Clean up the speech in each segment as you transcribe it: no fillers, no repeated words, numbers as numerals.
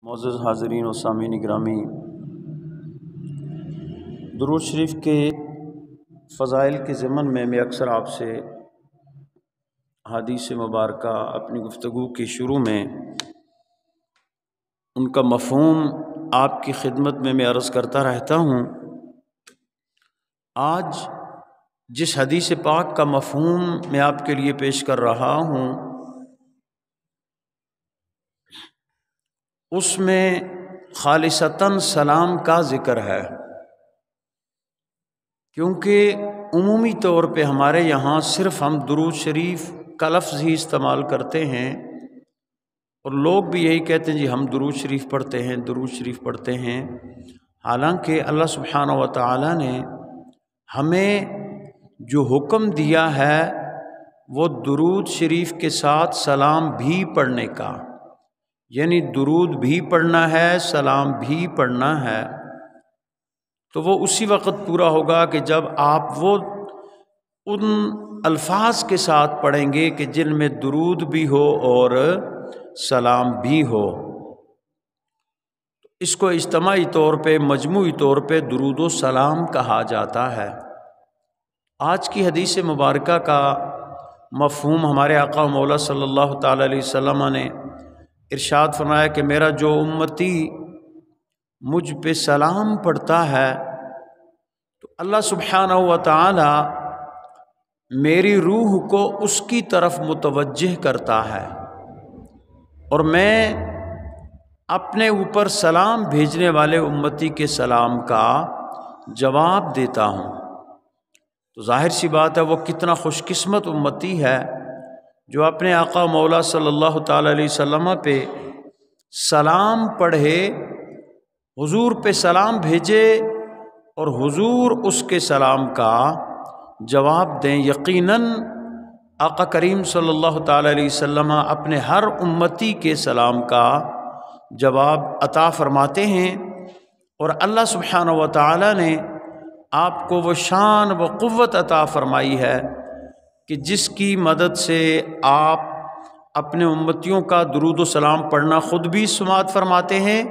معزز حاضرین و سامعین گرامی، درود شریف کے فضائل کے ضمن میں اکثر آپ سے حدیث مبارکہ اپنی گفتگو کے شروع میں ان کا مفہوم آپ کی خدمت میں عرض کرتا رہتا ہوں۔ آج جس حدیث پاک کا مفہوم میں آپ کے لیے پیش کر رہا ہوں اس میں خالصتاً سلام کا ذکر ہے، کیونکہ عمومی طور پہ ہمارے یہاں صرف ہم درود شریف کا لفظ ہی استعمال کرتے ہیں، اور لوگ بھی یہی کہتے ہیں جی ہم درود شریف پڑھتے ہیں، درود شریف پڑھتے ہیں، حالانکہ اللہ سبحانہ و تعالی نے ہمیں جو حکم دیا ہے وہ درود شریف کے ساتھ سلام بھی پڑھنے کا، یعنی درود بھی پڑھنا ہے، سلام بھی پڑھنا ہے۔ تو وہ اسی وقت پورا ہوگا کہ جب آپ وہ ان الفاظ کے ساتھ پڑھیں گے کہ جن میں درود بھی ہو اور سلام بھی ہو۔ اس کو اجتماعی طور پہ، مجموعی طور پہ درود و سلام کہا جاتا ہے۔ آج کی حدیث مبارکہ کا مفہوم ہمارے آقا و مولا صلی اللہ تعالی علیہ وسلم نے ارشاد فرمایا کہ میرا جو امتی مجھ پہ سلام پڑھتا ہے تو اللہ سبحانہ و تعالی میری روح کو اس کی طرف متوجہ کرتا ہے، اور میں اپنے اوپر سلام بھیجنے والے امتی کے سلام کا جواب دیتا ہوں۔ تو ظاہر سی بات ہے وہ کتنا خوش قسمت امتی ہے جو اپنے آقا مولا صلی اللہ تعالی علیہ وسلم پہ سلام پڑھے، حضور پہ سلام بھیجے اور حضور اس کے سلام کا جواب دیں۔ یقیناً آقا کریم صلی اللہ تعالی علیہ وسلم اپنے ہر امتی کے سلام کا جواب عطا فرماتے ہیں، اور اللہ سبحانہ و تعالی نے آپ کو وہ شان و قوت عطا فرمائی ہے کہ جس کی مدد سے آپ اپنے امتیوں کا درود و سلام پڑھنا خود بھی سماعت فرماتے ہیں،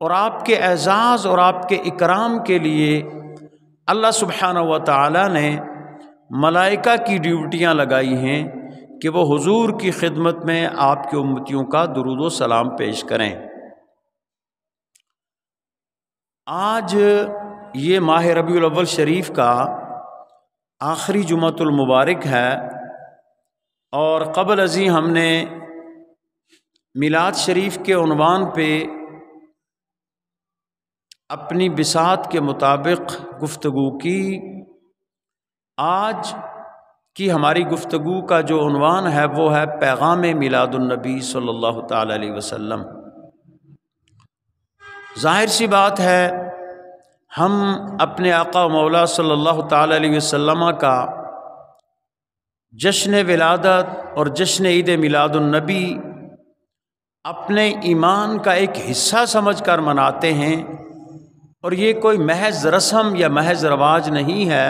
اور آپ کے اعزاز اور آپ کے اکرام کے لیے اللہ سبحانہ و تعالی نے ملائکہ کی ڈیوٹیاں لگائی ہیں کہ وہ حضور کی خدمت میں آپ کے امتیوں کا درود و سلام پیش کریں۔ آج یہ ماہ ربیع الاول شریف کا آخری جمعۃ المبارک ہے، اور قبل ازیں ہم نے میلاد شریف کے عنوان پہ اپنی بساط کے مطابق گفتگو کی۔ آج کی ہماری گفتگو کا جو عنوان ہے وہ ہے پیغام میلاد النبی صلی اللہ تعالی علیہ وسلم۔ ظاہر سی بات ہے ہم اپنے آقا و مولا صلی اللہ تعالی علیہ وسلم کا جشن ولادت اور جشن عید میلاد النبی اپنے ایمان کا ایک حصہ سمجھ کر مناتے ہیں، اور یہ کوئی محض رسم یا محض رواج نہیں ہے۔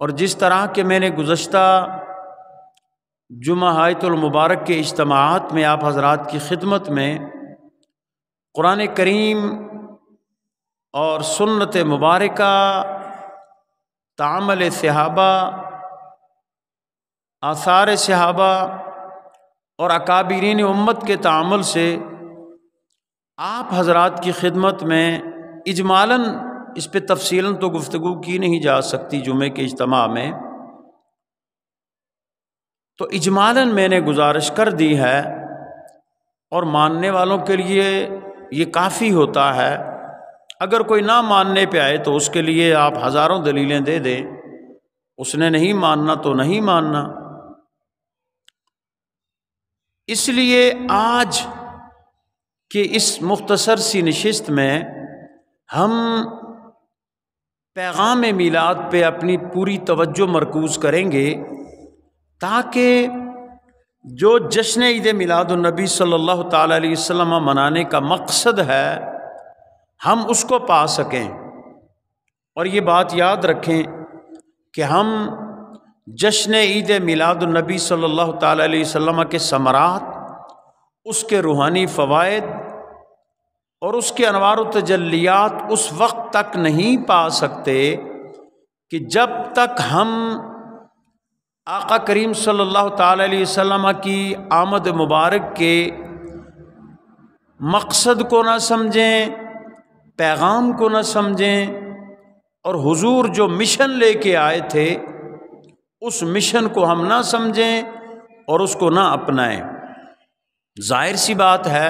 اور جس طرح کہ میں نے گزشتہ جمعہ آیت المبارک کے اجتماعات میں آپ حضرات کی خدمت میں قرآن کریم اور سنت مبارکہ، تعامل صحابہ، آثار صحابہ اور اکابرین امت کے تعامل سے آپ حضرات کی خدمت میں اجمالاً اس پہ تفصیلاً تو گفتگو کی نہیں جا سکتی جمعے کے اجتماع میں، تو اجمالاً میں نے گزارش کر دی ہے، اور ماننے والوں کے لیے یہ کافی ہوتا ہے۔ اگر کوئی نہ ماننے پہ آئے تو اس کے لیے آپ ہزاروں دلیلیں دے دیں، اس نے نہیں ماننا تو نہیں ماننا۔ اس لیے آج کے اس مختصر سی نشست میں ہم پیغام میلاد پہ اپنی پوری توجہ مرکوز کریں گے، تاکہ جو جشن عید میلاد النبی صلی اللہ تعالی علیہ وسلم منانے کا مقصد ہے ہم اس کو پا سکیں۔ اور یہ بات یاد رکھیں کہ ہم جشن عید میلاد النبی صلی اللہ تعالی علیہ وسلم کے ثمرات، اس کے روحانی فوائد اور اس کے انوار و تجلیات اس وقت تک نہیں پا سکتے کہ جب تک ہم آقا کریم صلی اللہ تعالی علیہ وسلم کی آمد مبارک کے مقصد کو نہ سمجھیں، پیغام کو نہ سمجھیں، اور حضور جو مشن لے کے آئے تھے اس مشن کو ہم نہ سمجھیں اور اس کو نہ اپنائیں۔ ظاہر سی بات ہے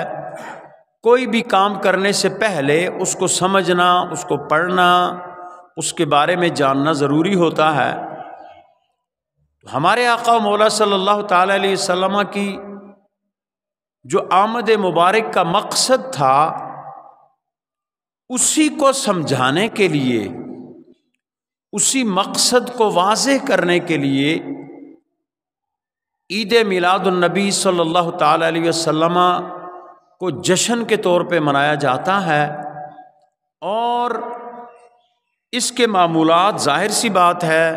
کوئی بھی کام کرنے سے پہلے اس کو سمجھنا، اس کو پڑھنا، اس کے بارے میں جاننا ضروری ہوتا ہے۔ ہمارے آقا و مولا صلی اللہ تعالی علیہ وسلم کی جو آمد مبارک کا مقصد تھا اسی کو سمجھانے کے لیے، اسی مقصد کو واضح کرنے کے لیے عید میلاد النبی صلی اللہ تعالی علیہ وسلم کو جشن کے طور پہ منایا جاتا ہے، اور اس کے معمولات ظاہر سی بات ہے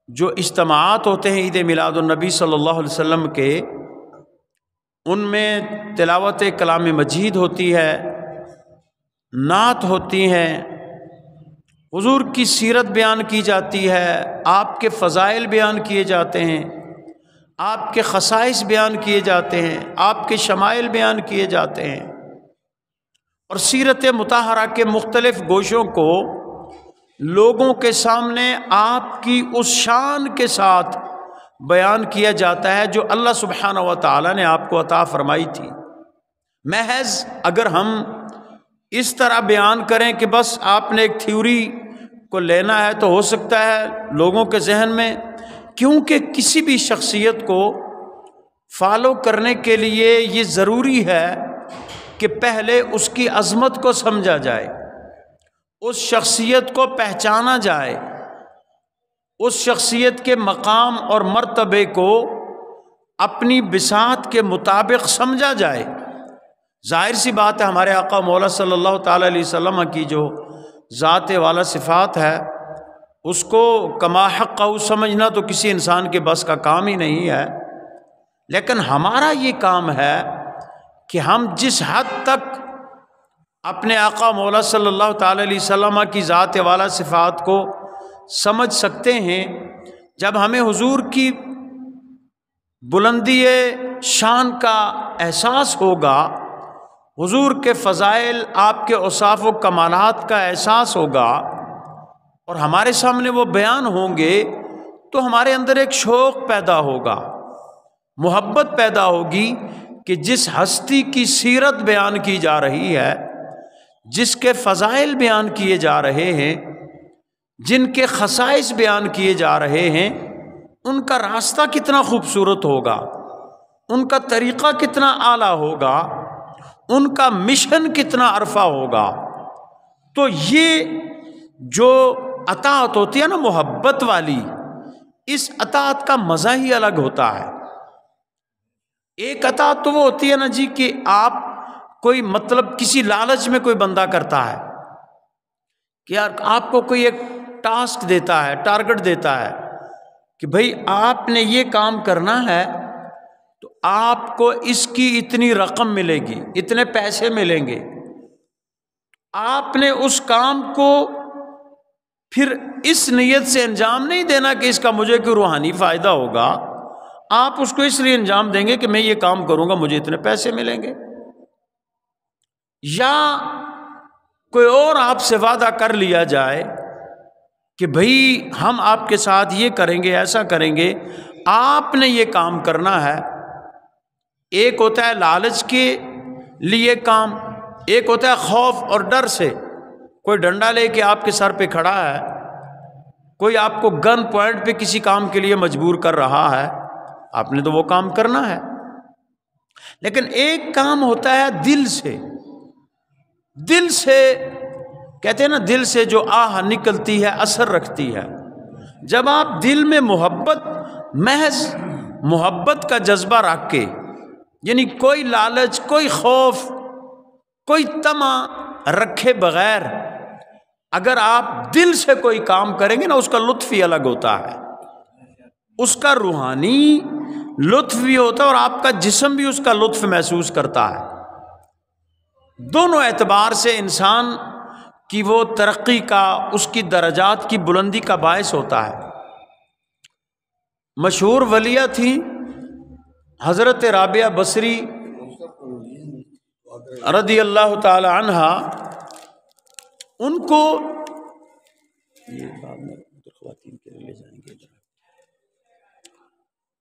جو اجتماعات ہوتے ہیں عید میلاد النبی صلی اللہ علیہ وسلم کے، ان میں تلاوت کلام مجید ہوتی ہے، نعت ہوتی ہیں، حضور کی سیرت بیان کی جاتی ہے، آپ کے فضائل بیان کیے جاتے ہیں، آپ کے خصائص بیان کیے جاتے ہیں، آپ کے شمائل بیان کیے جاتے ہیں، اور سیرت مطہرہ کے مختلف گوشوں کو لوگوں کے سامنے آپ کی اس شان کے ساتھ بیان کیا جاتا ہے جو اللہ سبحانہ و تعالی نے آپ کو عطا فرمائی تھی۔ محض اگر ہم اس طرح بیان کریں کہ بس آپ نے ایک تھیوری کو لینا ہے تو ہو سکتا ہے لوگوں کے ذہن میں، کیونکہ کسی بھی شخصیت کو فالو کرنے کے لیے یہ ضروری ہے کہ پہلے اس کی عظمت کو سمجھا جائے، اس شخصیت کو پہچانا جائے، اس شخصیت کے مقام اور مرتبے کو اپنی بساط کے مطابق سمجھا جائے۔ ظاہر سی بات ہے ہمارے آقا مولا صلی اللہ تعالی علیہ وسلم کی جو ذات والا صفات ہے اس کو کما حقہ سمجھنا تو کسی انسان کے بس کا کام ہی نہیں ہے، لیکن ہمارا یہ کام ہے کہ ہم جس حد تک اپنے آقا مولا صلی اللہ تعالی علیہ وسلم کی ذات والا صفات کو سمجھ سکتے ہیں، جب ہمیں حضور کی بلندی شان کا احساس ہوگا، حضور کے فضائل، آپ کے اوصاف و کمالات کا احساس ہوگا اور ہمارے سامنے وہ بیان ہوں گے، تو ہمارے اندر ایک شوق پیدا ہوگا، محبت پیدا ہوگی کہ جس ہستی کی سیرت بیان کی جا رہی ہے، جس کے فضائل بیان کیے جا رہے ہیں، جن کے خصائص بیان کیے جا رہے ہیں، ان کا راستہ کتنا خوبصورت ہوگا، ان کا طریقہ کتنا اعلیٰ ہوگا، ان کا مشن کتنا عرفہ ہوگا۔ تو یہ جو اطاعت ہوتی ہے نا محبت والی، اس اطاعت کا مزہ ہی الگ ہوتا ہے۔ ایک اطاعت تو وہ ہوتی ہے نا جی کہ آپ کوئی مطلب کسی لالچ میں کوئی بندہ کرتا ہے کہ یار آپ کو کوئی ایک ٹاسک دیتا ہے، ٹارگٹ دیتا ہے کہ بھئی آپ نے یہ کام کرنا ہے تو آپ کو اس کی اتنی رقم ملے گی، اتنے پیسے ملیں گے۔ آپ نے اس کام کو پھر اس نیت سے انجام نہیں دینا کہ اس کا مجھے کوئی روحانی فائدہ ہوگا، آپ اس کو اس لیے انجام دیں گے کہ میں یہ کام کروں گا مجھے اتنے پیسے ملیں گے، یا کوئی اور آپ سے وعدہ کر لیا جائے کہ بھئی ہم آپ کے ساتھ یہ کریں گے، ایسا کریں گے، آپ نے یہ کام کرنا ہے۔ ایک ہوتا ہے لالچ کے لیے کام، ایک ہوتا ہے خوف اور ڈر سے، کوئی ڈنڈا لے کے آپ کے سر پہ کھڑا ہے، کوئی آپ کو گن پوائنٹ پہ کسی کام کے لیے مجبور کر رہا ہے، آپ نے تو وہ کام کرنا ہے۔ لیکن ایک کام ہوتا ہے دل سے، دل سے کہتے ہیں نا دل سے جو آہ نکلتی ہے اثر رکھتی ہے۔ جب آپ دل میں محبت، محض محبت کا جذبہ رکھ کے، یعنی کوئی لالچ، کوئی خوف، کوئی طمع رکھے بغیر اگر آپ دل سے کوئی کام کریں گے نا، اس کا لطف ہی الگ ہوتا ہے، اس کا روحانی لطف بھی ہوتا ہے اور آپ کا جسم بھی اس کا لطف محسوس کرتا ہے۔ دونوں اعتبار سے انسان کی وہ ترقی کا، اس کی درجات کی بلندی کا باعث ہوتا ہے۔ مشہور ولیہ تھی حضرت رابعہ بصری رضی اللہ تعالی عنہ، ان کو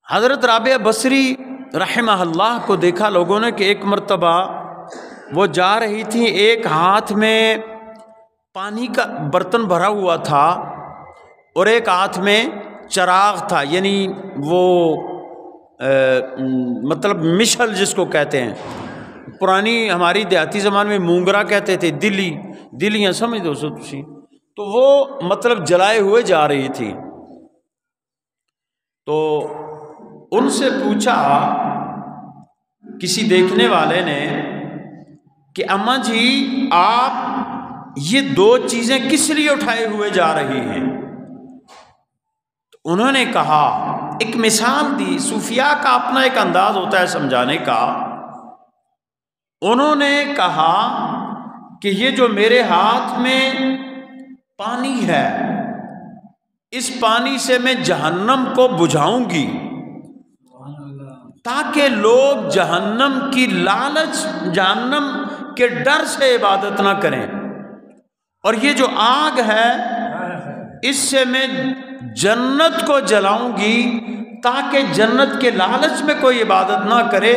حضرت رابعہ بصری رحمہ اللہ کو دیکھا لوگوں نے کہ ایک مرتبہ وہ جا رہی تھی، ایک ہاتھ میں پانی کا برتن بھرا ہوا تھا اور ایک ہاتھ میں چراغ تھا، یعنی وہ مطلب مشل جس کو کہتے ہیں، پرانی ہماری دیہاتی زبان میں مونگرا کہتے تھے، دلیاں سمجھ دو سو تسی، تو وہ مطلب جلائے ہوئے جا رہی تھی۔ تو ان سے پوچھا کسی دیکھنے والے نے کہ اماں جی آپ یہ دو چیزیں کس لیے اٹھائے ہوئے جا رہی ہیں؟ تو انہوں نے کہا، ایک مثال دی، صوفیاء کا اپنا ایک انداز ہوتا ہے سمجھانے کا۔ انہوں نے کہا کہ یہ جو میرے ہاتھ میں پانی ہے، اس پانی سے میں جہنم کو بجھاؤں گی تاکہ لوگ جہنم کی لالچ، جہنم کے ڈر سے عبادت نہ کریں، اور یہ جو آگ ہے اس سے میں جنت کو جلاؤں گی تاکہ جنت کے لالچ میں کوئی عبادت نہ کرے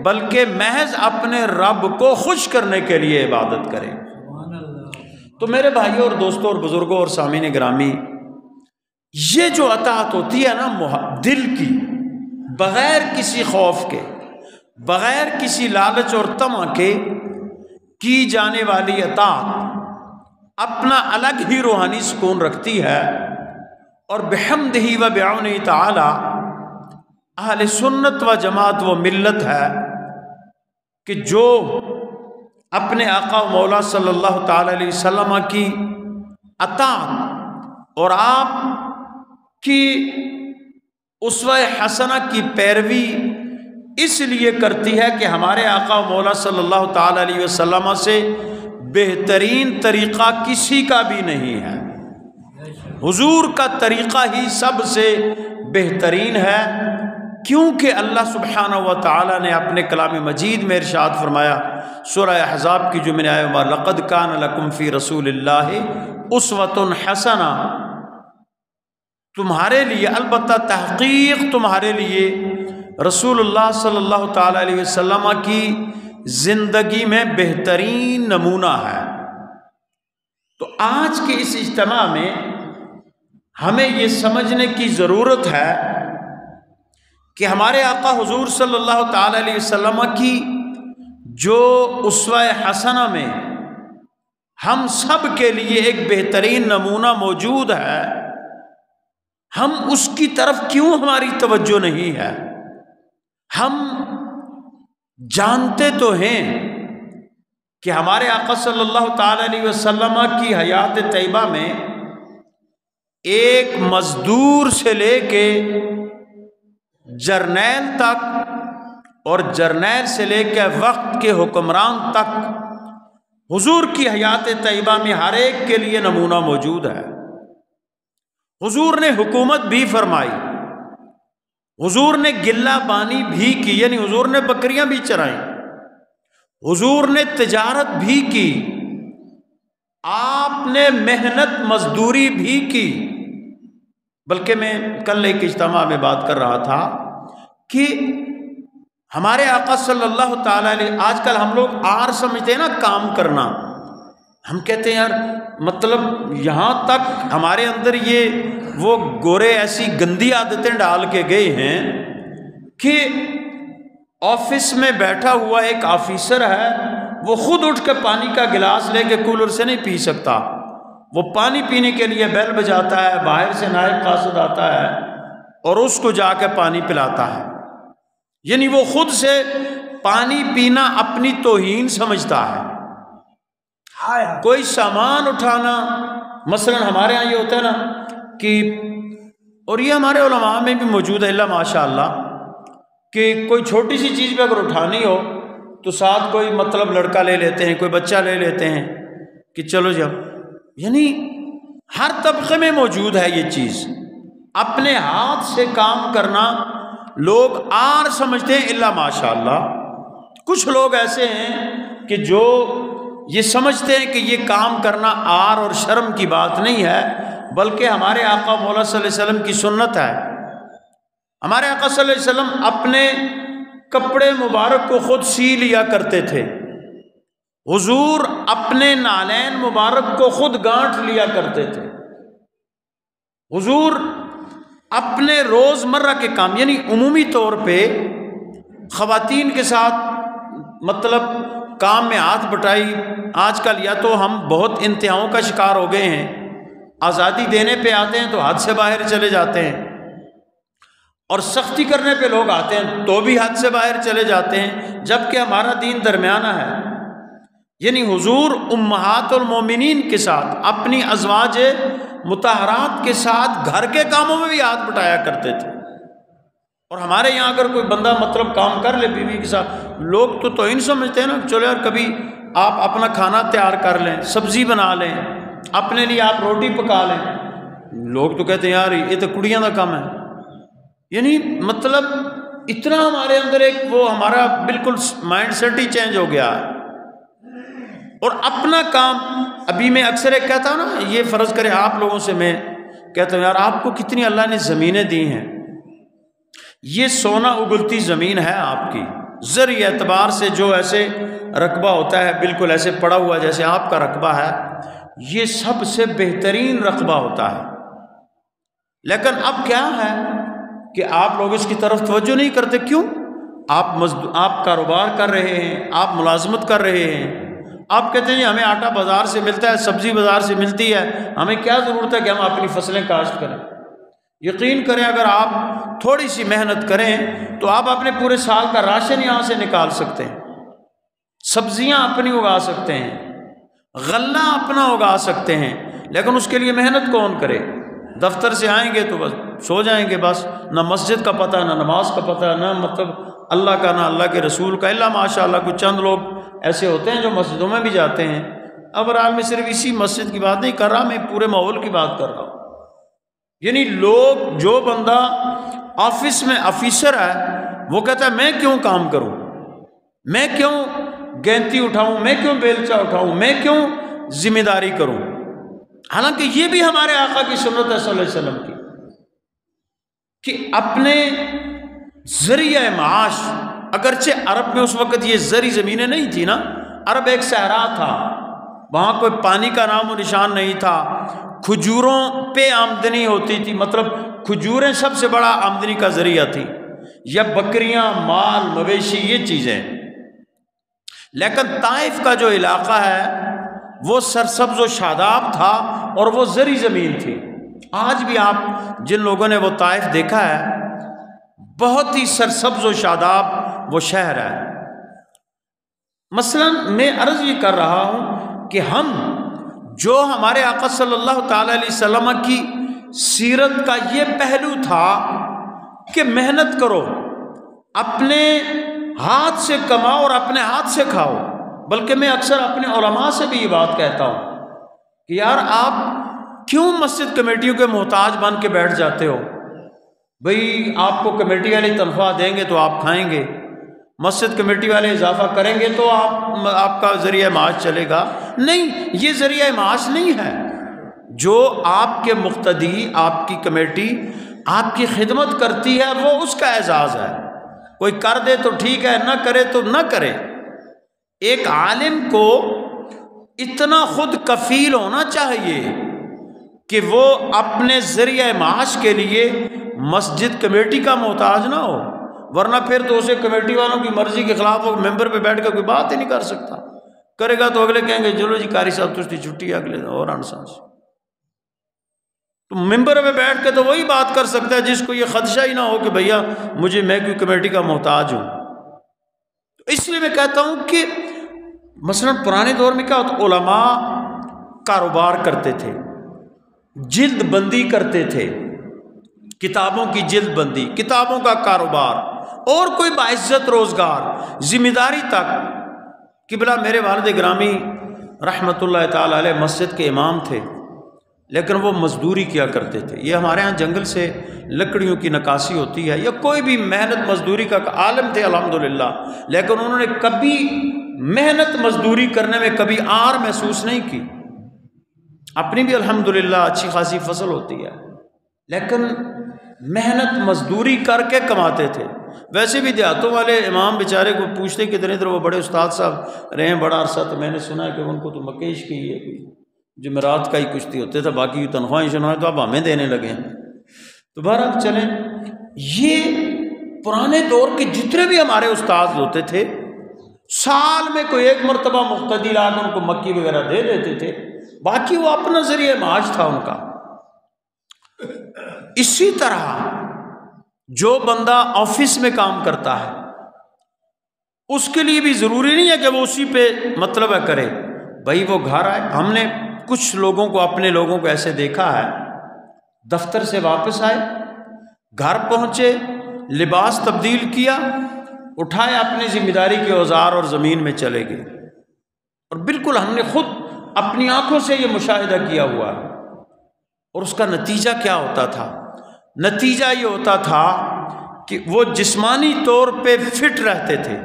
بلکہ محض اپنے رب کو خوش کرنے کے لیے عبادت کرے۔ تو میرے بھائیوں اور دوستوں اور بزرگوں اور سامعین گرامی، یہ جو اطاعت ہوتی ہے نا دل کی، بغیر کسی خوف کے، بغیر کسی لالچ اور طمع کے کی جانے والی اطاعت اپنا الگ ہی روحانی سکون رکھتی ہے، اور بحمدہ و بعونہ تعالی اہل سنت و جماعت وہ ملت ہے کہ جو اپنے آقا و مولا صلی اللہ تعالی علیہ وسلم کی اطاعت اور آپ کی اسوہ حسنہ کی پیروی اس لیے کرتی ہے کہ ہمارے آقا و مولا صلی اللہ تعالی علیہ وسلم سے بہترین طریقہ کسی کا بھی نہیں ہے، حضور کا طریقہ ہی سب سے بہترین ہے، کیونکہ اللہ سبحانہ و تعالی نے اپنے کلام مجید میں ارشاد فرمایا سورہ احزاب کی جو میں نے آیا وَلَقَدْ كَانَ لَكُمْ فِي رَسُولِ اللَّهِ أُسْوَةٌ حَسَنَةٌ، تمہارے لیے البتہ تحقیق تمہارے لیے رسول اللہ صلی اللہ تعالی علیہ وسلم کی زندگی میں بہترین نمونہ ہے۔ تو آج کے اس اجتماع میں ہمیں یہ سمجھنے کی ضرورت ہے کہ ہمارے آقا حضور صلی اللہ تعالی علیہ وسلم کی جو اسوہ حسنہ میں ہم سب کے لیے ایک بہترین نمونہ موجود ہے، ہم اس کی طرف کیوں ہماری توجہ نہیں ہے؟ ہم جانتے تو ہیں کہ ہمارے آقا صلی اللہ تعالی علیہ وسلم کی حیات طیبہ میں ایک مزدور سے لے کے جرنیل تک اور جرنیل سے لے کے وقت کے حکمران تک حضور کی حیات طیبہ میں ہر ایک کے لیے نمونہ موجود ہے۔ حضور نے حکومت بھی فرمائی، حضور نے گلہ بانی بھی کی، یعنی حضور نے بکریاں بھی چرائیں، حضور نے تجارت بھی کی، آپ نے محنت مزدوری بھی کی۔ بلکہ میں کل ایک اجتماع میں بات کر رہا تھا کہ ہمارے آقا صلی اللہ تعالی علیہ، آج کل ہم لوگ آر سمجھتے ہیں نا کام کرنا، ہم کہتے ہیں یار مطلب یہاں تک ہمارے اندر یہ وہ گورے ایسی گندی عادتیں ڈال کے گئے ہیں کہ آفس میں بیٹھا ہوا ایک آفیسر ہے، وہ خود اٹھ کے پانی کا گلاس لے کے کولر سے نہیں پی سکتا، وہ پانی پینے کے لیے بیل بجاتا ہے، باہر سے نائب قاصد آتا ہے اور اس کو جا کے پانی پلاتا ہے، یعنی وہ خود سے پانی پینا اپنی توہین سمجھتا ہے۔ کوئی سامان اٹھانا، مثلا ہمارے ہاں یہ ہوتا ہے نا کہ، اور یہ ہمارے علماء میں بھی موجود ہے اللہ ماشاء اللہ، کہ کوئی چھوٹی سی چیز بھی اگر اٹھانی ہو تو ساتھ کوئی مطلب لڑکا لے لیتے ہیں، کوئی بچہ لے لیتے ہیں کہ چلو جب، یعنی ہر طبقے میں موجود ہے یہ چیز۔ اپنے ہاتھ سے کام کرنا لوگ آر سمجھتے ہیں، الا ماشاء اللہ کچھ لوگ ایسے ہیں کہ جو یہ سمجھتے ہیں کہ یہ کام کرنا آر اور شرم کی بات نہیں ہے، بلکہ ہمارے آقا مولا صلی اللہ علیہ وسلم کی سنت ہے۔ ہمارے آقا صلی اللہ علیہ وسلم اپنے کپڑے مبارک کو خود سی لیا کرتے تھے، حضور اپنے نالین مبارک کو خود گانٹھ لیا کرتے تھے، حضور اپنے روز مرہ کے کام، یعنی عمومی طور پہ خواتین کے ساتھ مطلب کام میں ہاتھ بٹائی آج کل یا تو ہم بہت انتہاؤں کا شکار ہو گئے ہیں، آزادی دینے پہ آتے ہیں تو حد سے باہر چلے جاتے ہیں، اور سختی کرنے پہ لوگ آتے ہیں تو بھی حد سے باہر چلے جاتے ہیں، جبکہ ہمارا دین درمیانہ ہے۔ یعنی حضور امہات المومنین کے ساتھ، اپنی ازواج مطہرات کے ساتھ گھر کے کاموں میں بھی ہاتھ بٹایا کرتے تھے۔ اور ہمارے یہاں اگر کوئی بندہ مطلب کام کر لے بیوی کے ساتھ، لوگ تو توہین سمجھتے ہیں نا، چلو یار کبھی آپ اپنا کھانا تیار کر لیں، سبزی بنا لیں، اپنے لیے آپ روٹی پکا لیں، لوگ تو کہتے ہیں یار یہ تو کڑیاں کا کام ہے۔ یعنی مطلب اتنا ہمارے اندر ایک وہ ہمارا بالکل مائنڈ سیٹ ہی چینج ہو گیا ہے۔ اور اپنا کام، ابھی میں اکثر ایک کہتا ہوں نا، یہ فرض کرے آپ لوگوں سے میں کہتا ہوں یار آپ کو کتنی اللہ نے زمینیں دی ہیں، یہ سونا اگلتی زمین ہے آپ کی، زرعی اعتبار سے جو ایسے رقبہ ہوتا ہے بالکل ایسے پڑا ہوا جیسے آپ کا رقبہ ہے، یہ سب سے بہترین رقبہ ہوتا ہے۔ لیکن اب کیا ہے کہ آپ لوگ اس کی طرف توجہ نہیں کرتے، کیوں؟ آپ کاروبار کر رہے ہیں، آپ ملازمت کر رہے ہیں، آپ کہتے ہیں ہمیں آٹا بازار سے ملتا ہے، سبزی بازار سے ملتی ہے، ہمیں کیا ضرورت ہے کہ ہم اپنی فصلیں کاشت کریں۔ یقین کریں اگر آپ تھوڑی سی محنت کریں تو آپ اپنے پورے سال کا راشن یہاں سے نکال سکتے ہیں، سبزیاں اپنی اگا سکتے ہیں، غلہ اپنا اگا سکتے ہیں، لیکن اس کے لیے محنت کون کرے؟ دفتر سے آئیں گے تو بس سو جائیں گے، بس نہ مسجد کا پتہ، نہ نماز کا پتہ، نہ مطلب اللہ کا، نہ اللہ کے رسول کا، اللہ ماشاء اللہ کچھ چند لوگ ایسے ہوتے ہیں جو مسجدوں میں بھی جاتے ہیں۔ ابرحال میں صرف اسی مسجد کی بات نہیں کر رہا، میں پورے ماحول کی بات کر رہا ہوں۔ یعنی لوگ، جو بندہ آفس میں آفیسر ہے وہ کہتا ہے میں کیوں کام کروں، میں کیوں گینتی اٹھاؤں، میں کیوں بیلچہ اٹھاؤں، میں کیوں ذمہ داری کروں، حالانکہ یہ بھی ہمارے آقا کی سنت ہے صلی اللہ علیہ وسلم کی کہ اپنے ذریعہ معاش، اگرچہ عرب میں اس وقت یہ زرعی زمینیں نہیں تھی نا، عرب ایک صحرا تھا، وہاں کوئی پانی کا نام و نشان نہیں تھا، کھجوروں پہ آمدنی ہوتی تھی، مطلب کھجوریں سب سے بڑا آمدنی کا ذریعہ تھی، یا بکریاں، مال، مویشی، یہ چیزیں۔ لیکن طائف کا جو علاقہ ہے وہ سرسبز و شاداب تھا اور وہ زرعی زمین تھی۔ آج بھی آپ جن لوگوں نے وہ طائف دیکھا ہے، بہت ہی سرسبز و شاداب وہ شہر ہے۔ مثلا میں عرض یہ کر رہا ہوں کہ ہم جو ہمارے آقا صلی اللہ تعالی علیہ وسلم کی سیرت کا یہ پہلو تھا کہ محنت کرو، اپنے ہاتھ سے کماؤ اور اپنے ہاتھ سے کھاؤ۔ بلکہ میں اکثر اپنے علماء سے بھی یہ بات کہتا ہوں کہ یار آپ کیوں مسجد کمیٹیوں کے محتاج بن کے بیٹھ جاتے ہو؟ بھئی آپ کو کمیٹی والی تنخواہ دیں گے تو آپ کھائیں گے، مسجد کمیٹی والے اضافہ کریں گے تو آپ کا ذریعہ معاش چلے گا۔ نہیں، یہ ذریعہ معاش نہیں ہے۔ جو آپ کے مقتدی، آپ کی کمیٹی آپ کی خدمت کرتی ہے وہ اس کا اعزاز ہے۔ کوئی کر دے تو ٹھیک ہے، نہ کرے تو نہ کرے۔ ایک عالم کو اتنا خود کفیل ہونا چاہیے کہ وہ اپنے ذریعہ معاش کے لیے مسجد کمیٹی کا محتاج نہ ہو، ورنہ پھر تو اسے کمیٹی والوں کی مرضی کے خلاف وہ ممبر پہ بیٹھ کر کوئی بات ہی نہیں کر سکتا۔ کرے گا تو اگلے کہیں گے چلو جی قاری صاحب تجھ چھٹی، اگلے اور انسانس۔ تو ممبر پہ بیٹھ کے تو وہی بات کر سکتا ہے جس کو یہ خدشہ ہی نہ ہو کہ بھیا میں کوئی کمیٹی کا محتاج ہوں۔ تو اس لیے میں کہتا ہوں کہ مثلا پرانے دور میں کیا ہوتا، علماء کاروبار کرتے تھے، جلد بندی کرتے تھے، کتابوں کی جلد بندی، کتابوں کا کاروبار، اور کوئی باعزت روزگار، ذمہ داری تک قبلہ میرے والد گرامی رحمۃ اللہ تعالی علیہ مسجد کے امام تھے، لیکن وہ مزدوری کیا کرتے تھے۔ یہ ہمارے ہاں جنگل سے لکڑیوں کی نکاسی ہوتی ہے، یا کوئی بھی محنت مزدوری کا عالم تھے الحمدللہ، لیکن انہوں نے کبھی محنت مزدوری کرنے میں کبھی آر محسوس نہیں کی۔ اپنی بھی الحمدللہ اچھی خاصی فصل ہوتی ہے، لیکن محنت مزدوری کر کے کماتے تھے۔ ویسے بھی دیہاتوں والے امام بیچارے کو پوچھتے کتنے ادھر، وہ بڑے استاد صاحب رہے ہیں بڑا عرصہ، تو میں نے سنا ہے کہ ان کو تو مکیش کی ہے، کوئی جمعرات کا ہی کشتی ہوتے تھے، باقی تنخواہیں شنخواہیں تو اب ہمیں دینے لگے ہیں۔ تو بہرحال چلیں، یہ پرانے دور کے جتنے بھی ہمارے استاد ہوتے تھے، سال میں کوئی ایک مرتبہ مقتدی لا کے ان کو مکی وغیرہ دے دیتے تھے، باقی وہ اپنا ذریعہ معاش تھا ان کا۔ اسی طرح جو بندہ آفس میں کام کرتا ہے، اس کے لیے بھی ضروری نہیں ہے کہ وہ اسی پہ مطلب ہے کرے، بھائی وہ گھر آئے۔ ہم نے کچھ لوگوں کو، اپنے لوگوں کو ایسے دیکھا ہے، دفتر سے واپس آئے، گھر پہنچے، لباس تبدیل کیا، اٹھائے اپنی ذمہ داری کے اوزار اور زمین میں چلے گئے۔ اور بالکل ہم نے خود اپنی آنکھوں سے یہ مشاہدہ کیا ہوا ہے۔ اور اس کا نتیجہ کیا ہوتا تھا؟ نتیجہ یہ ہوتا تھا کہ وہ جسمانی طور پہ فٹ رہتے تھے۔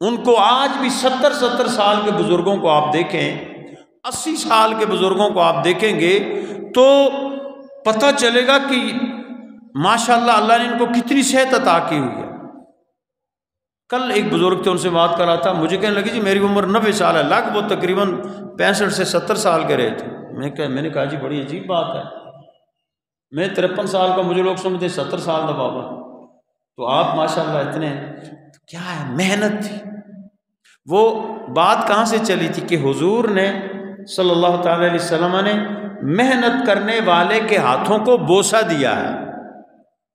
ان کو آج بھی 70 سال کے بزرگوں کو آپ دیکھیں، 80 سال کے بزرگوں کو آپ دیکھیں گے تو پتہ چلے گا کہ ماشاءاللہ اللہ نے ان کو کتنی صحت عطا کی ہوئی ہے۔ کل ایک بزرگ تھے، ان سے بات کر رہا تھا، مجھے کہنے لگی جی میری عمر 90 سال ہے، لگ وہ تقریباً 65 سے 70 سال کے رہے تھے۔ میں نے کہا جی بڑی عجیب بات ہے، میں 53 سال کا، مجھے لوگ سمجھتے 70 سال کا بابا، تو آپ ماشاءاللہ اتنے ہیں۔ کیا ہے؟ محنت تھی۔ وہ بات کہاں سے چلی تھی کہ حضور نے صلی اللہ تعالی علیہ وسلم نے محنت کرنے والے کے ہاتھوں کو بوسہ دیا ہے،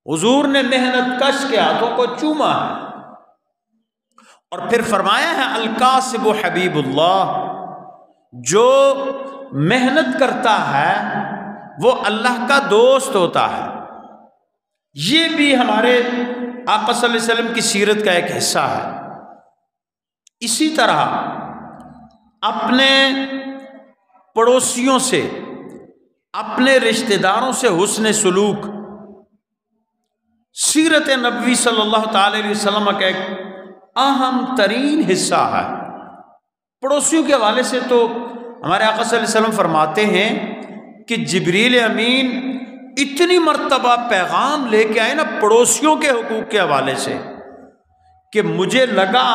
حضور نے محنت کش کے ہاتھوں کو چوما ہے، اور پھر فرمایا ہے الکاسب حبیب اللہ، جو محنت کرتا ہے وہ اللہ کا دوست ہوتا ہے۔ یہ بھی ہمارے آقا صلی اللہ علیہ وسلم کی سیرت کا ایک حصہ ہے۔ اسی طرح اپنے پڑوسیوں سے، اپنے رشتہ داروں سے حسن سلوک سیرت نبوی صلی اللہ تعالی علیہ وسلم کا ایک اہم ترین حصہ ہے۔ پڑوسیوں کے حوالے سے تو ہمارے آقا صلی اللہ علیہ وسلم فرماتے ہیں کہ جبریل امین اتنی مرتبہ پیغام لے کے آئے نا پڑوسیوں کے حقوق کے حوالے سے، کہ مجھے لگا